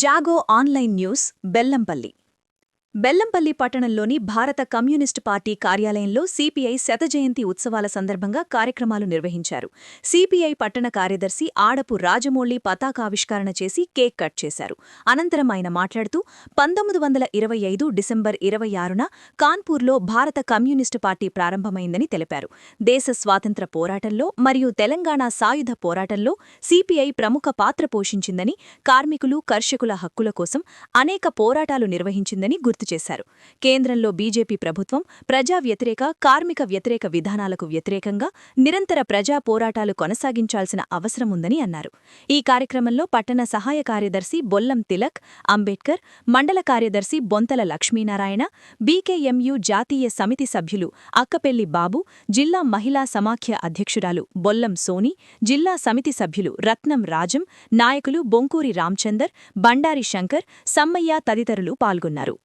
జాగో online news Bellampalli Bellampalli పట్టణంలోని భారత communist party కార్యాలయంలో సిపిఐ శతజయంతి ఉత్సవాల సందర్భంగా కార్యక్రమాలు నిర్వహించారు. సిపిఐ పట్టణ కార్యదర్శి ఆడపు రాజమౌళి పతాకావిష్కరణ చేసి కేక్ కట్ చేశారు. అనంతరం ఆయన మాట్లాడుతూ 1925 డిసెంబర్ 26న కాన్పూర్లో భారత కమ్యూనిస్టు పార్టీ ప్రారంభమైందని తెలిపారు. దేశ స్వాతంత్ర పోరాటంలో మరియు తెలంగాణ సాయుధ పోరాటంలో సిపిఐ ప్రముఖ పాత్ర పోషించిందని, కార్మికులు, కర్షకుల హక్కుల కోసం అనేక పోరాటాలు నిర్వహించిందని గుర్తు చేశారు. కేంద్రంలో బీజేపీ ప్రభుత్వం ప్రజా వ్యతిరేక, కార్మిక వ్యతిరేక విధానాలకు వ్యతిరేకంగా నిరంతర ప్రజా పోరాటాలు కొనసాగించాల్సిన అవసరం ఉందని అన్నారు. ఈ కార్యక్రమంలో పట్టణ సహాయ కార్యదర్శి బొల్లం తిలక్, అంబేడ్కర్, మండల కార్యదర్శి బొంతల లక్ష్మీనారాయణ, బీకేఎంయు జాతీయ సమితి సభ్యులు అక్కపెల్లి బాబు, జిల్లా మహిళా సమాఖ్య అధ్యక్షురాలు బొల్లం సోని, జిల్లా సమితి సభ్యులు రత్నం రాజం, నాయకులు బొంకూరి రామ్చందర్, బండారి శంకర్, సమ్మయ్య తదితరులు పాల్గొన్నారు.